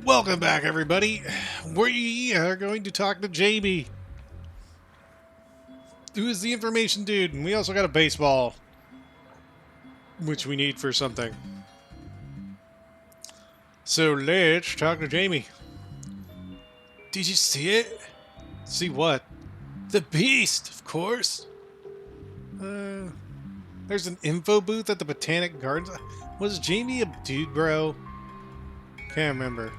Welcome back, everybody. We are going to talk to Jamie, who is the information dude, and we also got a baseball, which we need for something. So let's talk to Jamie. Did you see it? See what? The beast, of course. There's an info booth at the Botanic Gardens. Was Jamie a dude, bro? Can't remember.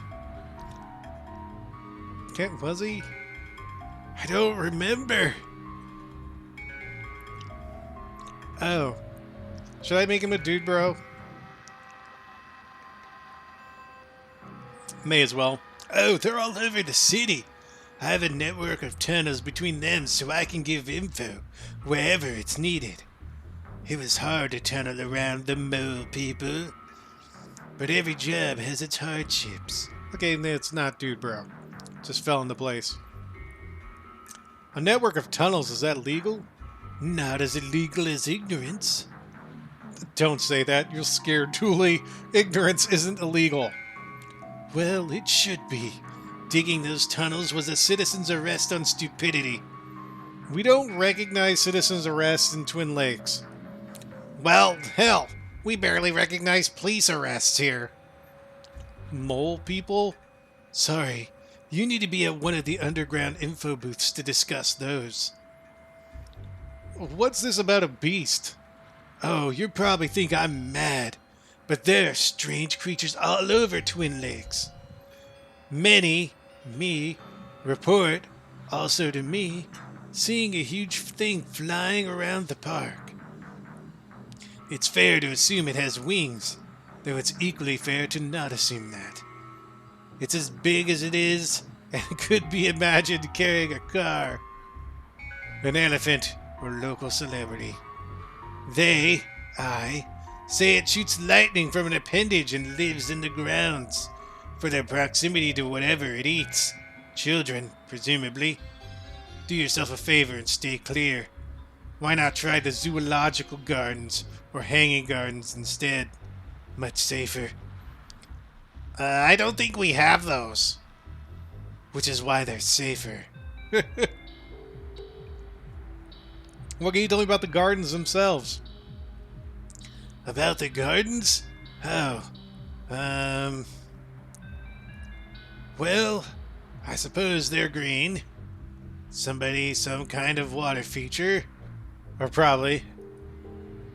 Was he? I don't remember. Oh. Should I make him a dude, bro? May as well. Oh, they're all over the city. I have a network of tunnels between them so I can give info wherever it's needed. It was hard to tunnel around the mole people. But every job has its hardships. Okay, it's not dude, bro. Just fell into place. A network of tunnels, is that legal? Not as illegal as ignorance. Don't say that, you're scared, Dooley. Ignorance isn't illegal. Well, it should be. Digging those tunnels was a citizen's arrest on stupidity. We don't recognize citizen's arrests in Twin Lakes. Well, hell, we barely recognize police arrests here. Mole people? Sorry, you need to be at one of the underground info booths to discuss those. What's this about a beast? Oh, you probably think I'm mad, but there are strange creatures all over Twin Lakes. Many, report, also to me, seeing a huge thing flying around the park. It's fair to assume it has wings, though it's equally fair to not assume that. It's as big as it is, and could be imagined carrying a car, an elephant, or local celebrity. They, say it shoots lightning from an appendage and lives in the grounds, for their proximity to whatever it eats. Children, presumably. Do yourself a favor and stay clear. Why not try the zoological gardens or hanging gardens instead? Much safer. I don't think we have those. Which is why they're safer. What can you tell me about the gardens themselves? About the gardens? Oh. Well, I suppose they're green. Some kind of water feature. Or probably.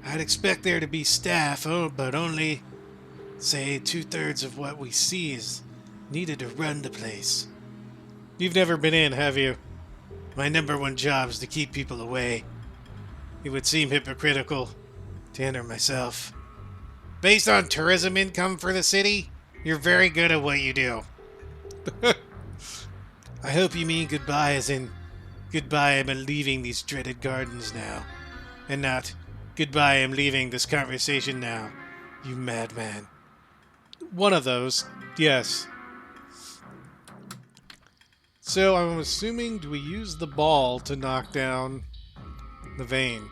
I'd expect there to be staff, but only, say, 2/3 of what we see is needed to run the place. You've never been in, have you? My #1 job is to keep people away. It would seem hypocritical to enter myself. Based on tourism income for the city, you're very good at what you do. I hope you mean goodbye as in, goodbye, I'm leaving these dreaded gardens now. And not, goodbye, I'm leaving this conversation now, you madman. One of those, yes. So I'm assuming, do we use the ball to knock down the vein?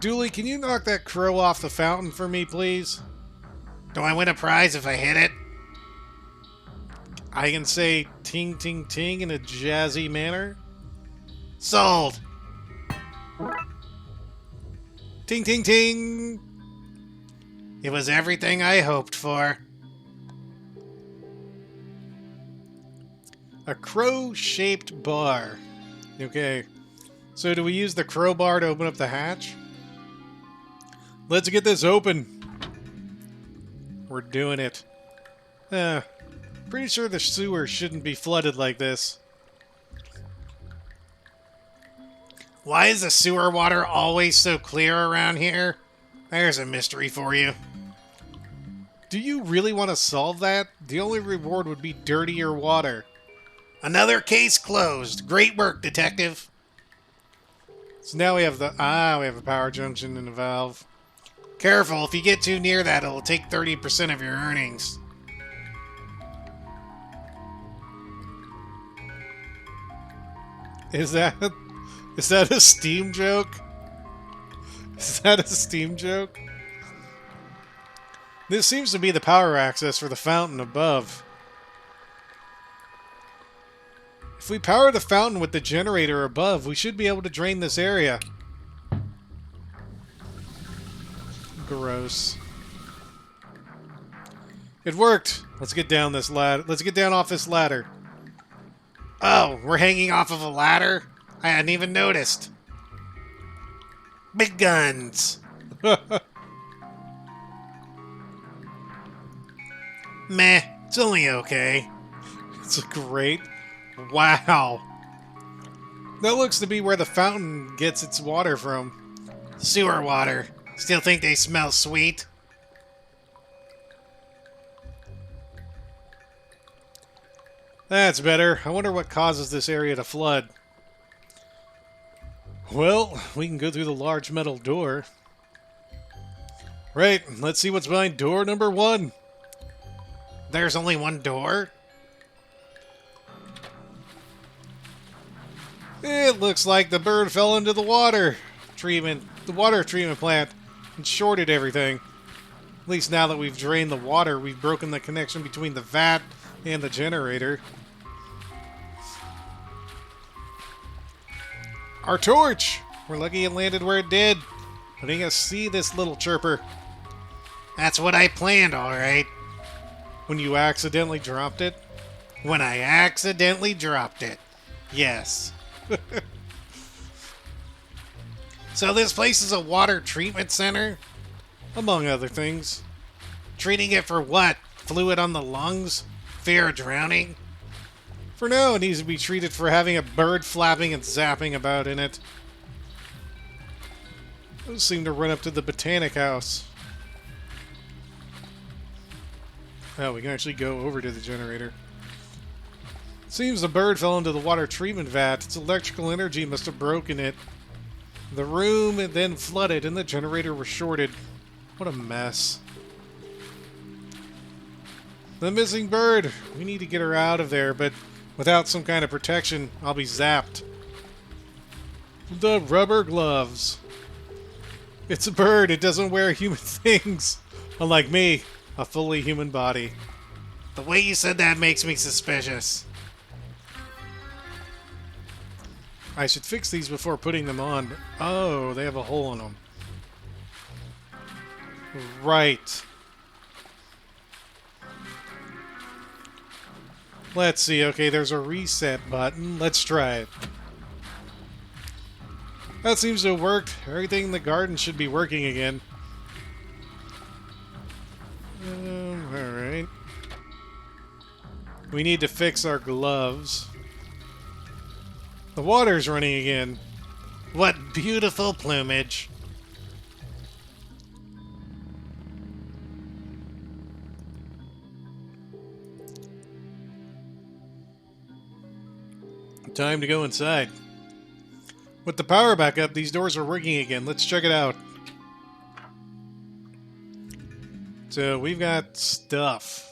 Dooley, can you knock that crow off the fountain for me, please? Do I win a prize if I hit it? I can say ting ting ting in a jazzy manner. Sold! Ting ting ting! It was everything I hoped for. A crow-shaped bar. Okay. So do we use the crowbar to open up the hatch? Let's get this open. We're doing it. Pretty sure the sewer shouldn't be flooded like this. Why is the sewer water always so clear around here? There's a mystery for you. Do you really want to solve that? The only reward would be dirtier water. Another case closed. Great work, detective. So now we have we have a power junction and a valve. Careful, if you get too near that, it'll take 30% of your earnings. Is that a Steam joke? Is that a Steam joke? This seems to be the power access for the fountain above. If we power the fountain with the generator above, we should be able to drain this area. Gross. It worked. Let's get down this ladder. Let's get down off this ladder. Oh, we're hanging off of a ladder? I hadn't even noticed. Big guns. Meh, it's only okay. It's great. Wow. That looks to be where the fountain gets its water from. Sewer water. Still think they smell sweet? That's better. I wonder what causes this area to flood. Well, we can go through the large metal door. Right, let's see what's behind door number 1. There's only one door? It looks like the bird fell into the water treatment plant and shorted everything. At least now that we've drained the water, we've broken the connection between the vat and the generator. Our torch! We're lucky it landed where it did. Letting us see this little chirper. That's what I planned, alright. When you accidentally dropped it? When I accidentally dropped it. Yes. So this place is a water treatment center? Among other things. Treating it for what? Fluid on the lungs? Fear of drowning? For now, it needs to be treated for having a bird flapping and zapping about in it. Those seem to run up to the Botanic House. Oh, we can actually go over to the generator. Seems the bird fell into the water treatment vat. Its electrical energy must have broken it. The room then flooded and the generator was shorted. What a mess. The missing bird. We need to get her out of there, but without some kind of protection, I'll be zapped. The rubber gloves. It's a bird. It doesn't wear human things. Unlike me, a fully human body. The way you said that makes me suspicious. I should fix these before putting them on. Oh, they have a hole in them. Right. Let's see. Okay, there's a reset button. Let's try it. That seems to have worked. Everything in the garden should be working again. Alright. We need to fix our gloves. The water's running again. What beautiful plumage. Time to go inside. With the power back up, these doors are working again. Let's check it out. So, we've got stuff.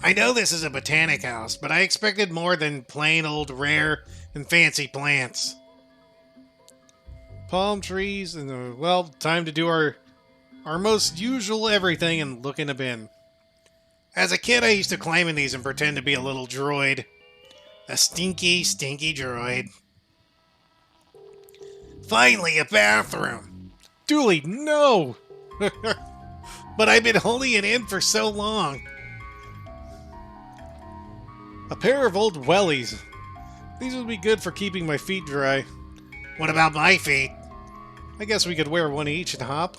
I know this is a botanic house, but I expected more than plain old rare and fancy plants. Palm trees, and well, time to do our most usual everything and look in a bin. As a kid, I used to climb in these and pretend to be a little droid. A stinky, stinky droid. Finally, a bathroom. Dooley, no! But I've been holding it in for so long. A pair of old wellies. These would be good for keeping my feet dry. What about my feet? I guess we could wear one each and hop.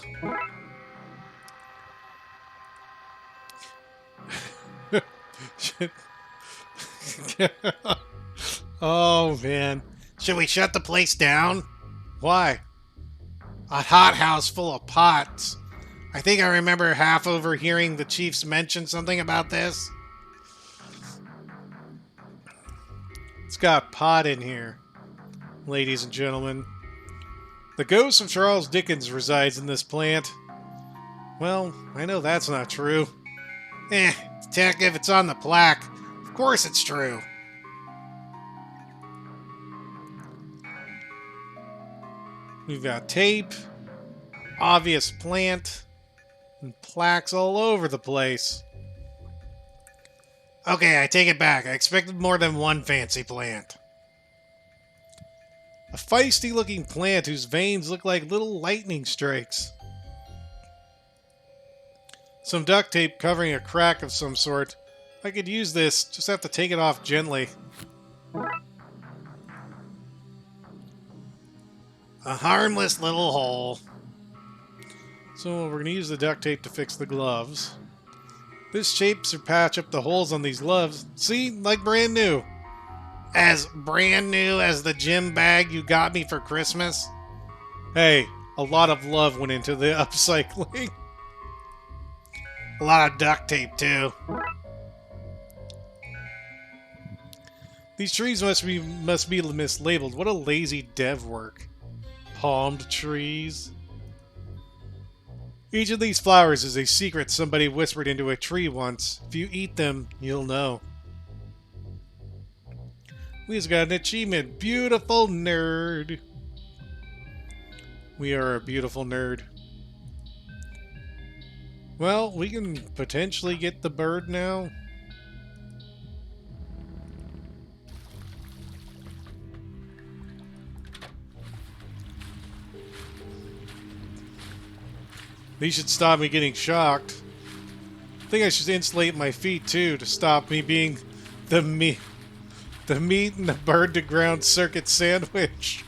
Oh, man. Should we shut the place down? Why? A hothouse full of pots. I think I remember half overhearing the chiefs mention something about this. It's got pot in here, ladies and gentlemen. The ghost of Charles Dickens resides in this plant. Well, I know that's not true. Detective, it's on the plaque. Of course it's true. We've got tape, obvious plant, and plaques all over the place. Okay, I take it back. I expected more than one fancy plant. A feisty-looking plant whose veins look like little lightning strikes. Some duct tape covering a crack of some sort. I could use this, just have to take it off gently. A harmless little hole. So we're going to use the duct tape to fix the gloves. This shapes or patch up the holes on these gloves. See? Like brand new. As brand new as the gym bag you got me for Christmas? Hey, a lot of love went into the upcycling. A lot of duct tape, too. These trees must be mislabeled. What a lazy dev work. Palmed trees. Each of these flowers is a secret somebody whispered into a tree once. If you eat them, you'll know. We just got an achievement. Beautiful nerd. We are a beautiful nerd. Well, we can potentially get the bird now. These should stop me getting shocked. I think I should insulate my feet too to stop me being the meat and the bird to ground circuit sandwich.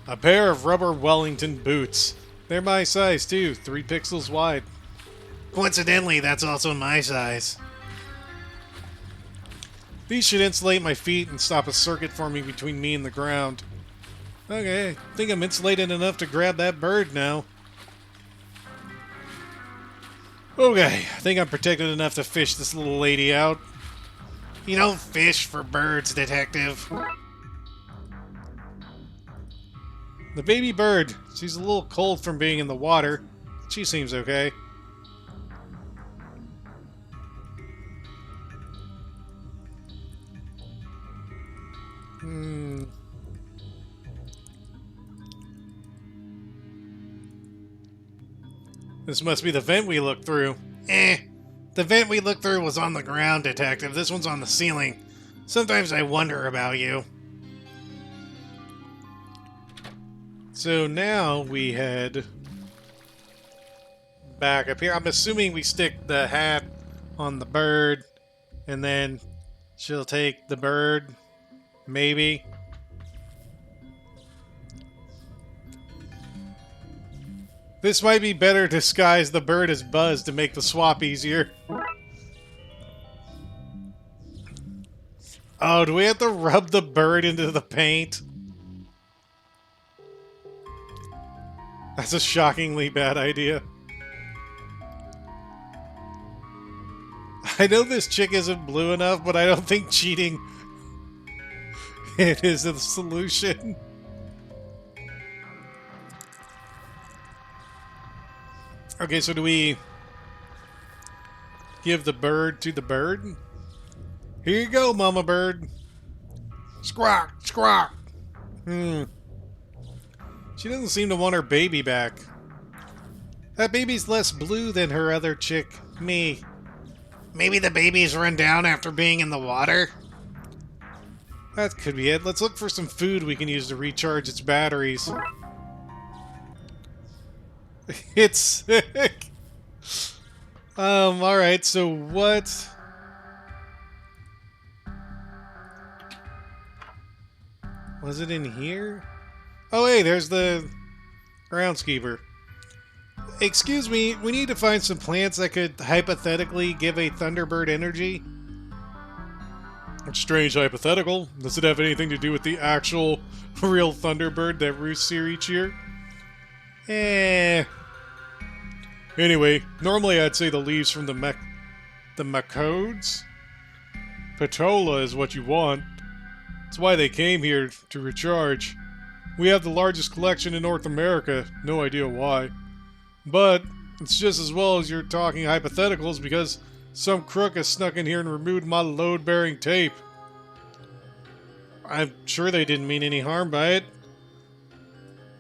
A pair of rubber Wellington boots. They're my size too, 3 pixels wide. Coincidentally, that's also my size. These should insulate my feet and stop a circuit forming between me and the ground. Okay, I think I'm insulated enough to grab that bird now. Okay, I think I'm protected enough to fish this little lady out. You don't fish for birds, detective. The baby bird. She's a little cold from being in the water. She seems okay. This must be the vent we looked through. The vent we looked through was on the ground, detective. This one's on the ceiling. Sometimes I wonder about you. So now we head back up here. I'm assuming we stick the hat on the bird, and then she'll take the bird, maybe. This might be better disguise the bird as Buzz to make the swap easier. Oh, do we have to rub the bird into the paint? That's a shockingly bad idea. I know this chick isn't blue enough, but I don't think cheating it is the solution. Okay, so do we give the bird to the bird? Here you go, mama bird. Squawk, squawk. She doesn't seem to want her baby back. That baby's less blue than her other chick, me. Maybe the baby's run down after being in the water? That could be it. Let's look for some food we can use to recharge its batteries. It's sick. Alright, so what? Was it in here? Oh, hey, there's the groundskeeper. Excuse me, we need to find some plants that could hypothetically give a Thunderbird energy. It's strange hypothetical. Does it have anything to do with the actual real Thunderbird that roosts here each year? Anyway, normally I'd say the leaves from the Macodes? Patola is what you want. That's why they came here, to recharge. We have the largest collection in North America, no idea why. But it's just as well as you're talking hypotheticals because some crook has snuck in here and removed my load-bearing tape. I'm sure they didn't mean any harm by it.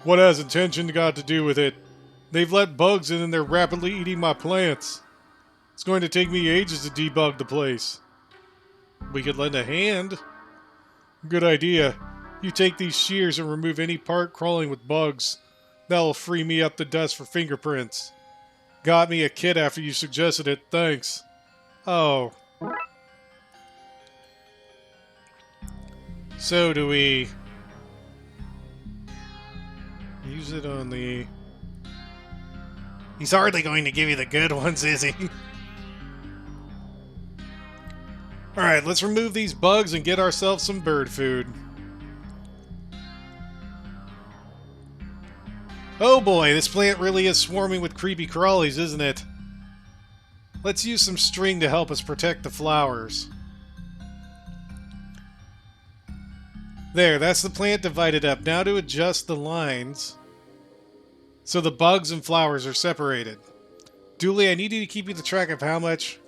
What has intention got to do with it? They've let bugs in and they're rapidly eating my plants. It's going to take me ages to debug the place. We could lend a hand. Good idea. You take these shears and remove any part crawling with bugs. That'll free me up the dust for fingerprints. Got me a kit after you suggested it, thanks. Oh. So do we use it on the... He's hardly going to give you the good ones, is he? Alright, let's remove these bugs and get ourselves some bird food. Oh boy, this plant really is swarming with creepy crawlies, isn't it? Let's use some string to help us protect the flowers. There, that's the plant divided up. Now to adjust the lines so the bugs and flowers are separated. Dooley, I need you to keep you the track of how much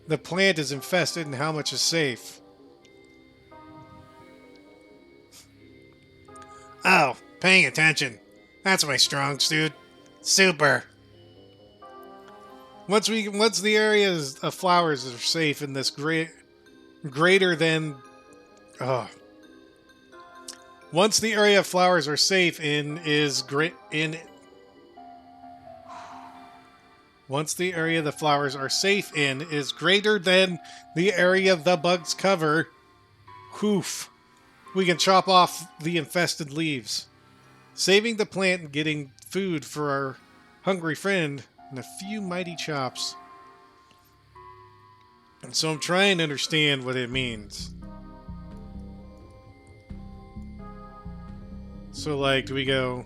the plant is infested and how much is safe. Oh, paying attention. That's my strong suit. Super. Once the areas of flowers are safe in this greater than... Oh. Once the area of flowers are safe Once the area the flowers are safe in is greater than the area the bugs cover, whoof, we can chop off the infested leaves, saving the plant and getting food for our hungry friend in a few mighty chops. And so I'm trying to understand what it means. So, like, do we go...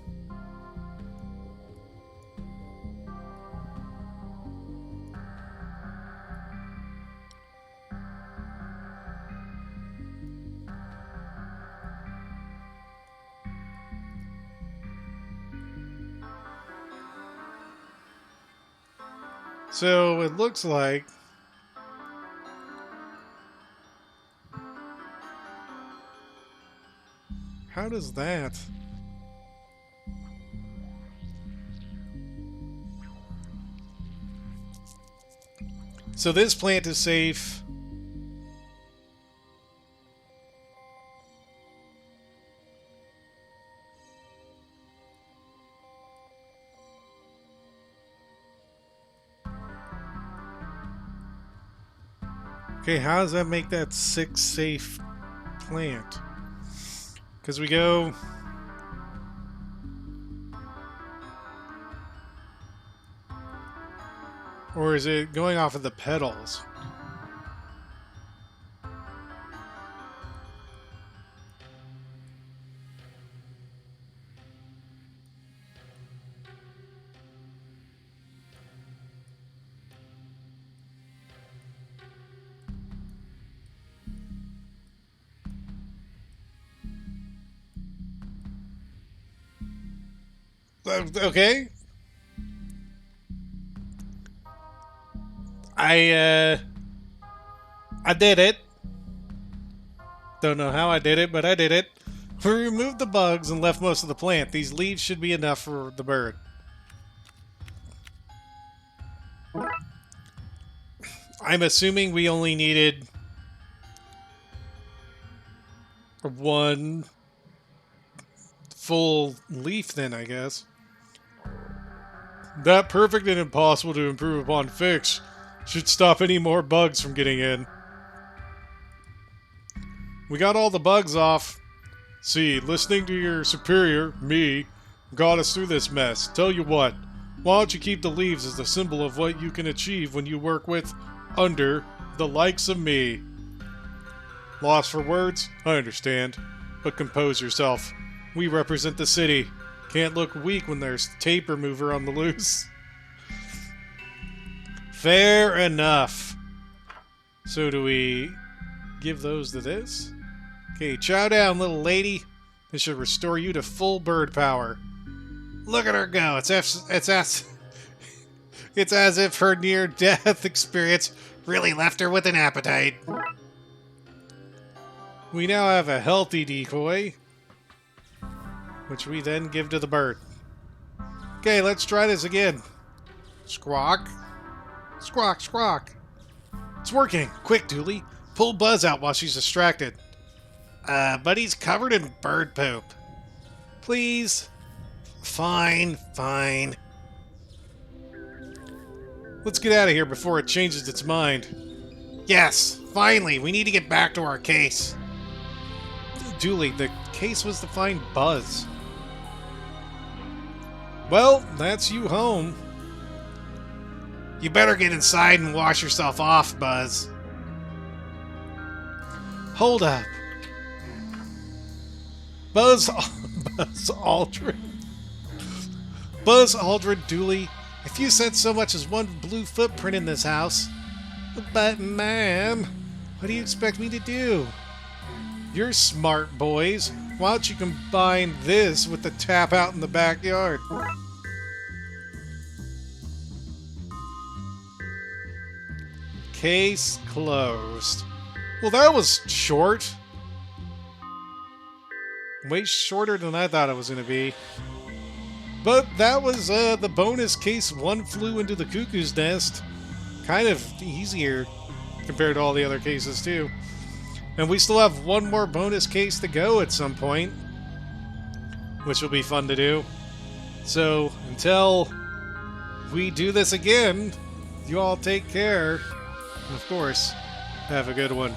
So, it looks like... How does that... So this plant is safe. Okay, how does that make that 6 safe plant? Because we go... Or is it going off of the petals? Okay. I did it. Don't know how I did it, but I did it. We removed the bugs and left most of the plant. These leaves should be enough for the bird. I'm assuming we only needed 1 full leaf then, I guess. That perfect and impossible to improve upon fix should stop any more bugs from getting in. We got all the bugs off. See, listening to your superior, me, got us through this mess. Tell you what, why don't you keep the leaves as a symbol of what you can achieve when you work with, under, the likes of me. Lost for words? I understand. But compose yourself. We represent the city. Can't look weak when there's tape remover on the loose. Fair enough. So do we give those to this? Okay, chow down, little lady. This should restore you to full bird power. Look at her go. It's as if her near-death experience really left her with an appetite. We now have a healthy decoy, which we then give to the bird. Okay, let's try this again. Squawk. Squawk, squawk. It's working. Quick, Dooley. Pull Buzz out while she's distracted. But he's covered in bird poop. Please? Fine, fine. Let's get out of here before it changes its mind. Yes, finally, we need to get back to our case. Dooley, the case was to find Buzz. Well, that's you home. You better get inside and wash yourself off, Buzz. Hold up. Buzz Aldrin. Buzz Aldrin, Dooley, if you said so much as one blue footprint in this house. But, ma'am, what do you expect me to do? You're smart, boys. Why don't you combine this with the tap out in the backyard? Case closed. Well, that was short. Way shorter than I thought it was going to be. But that was the bonus case. One flew into the cuckoo's nest. Kind of easier compared to all the other cases, too. And we still have one more bonus case to go at some point, which will be fun to do. So, until we do this again, you all take care. And of course, have a good one.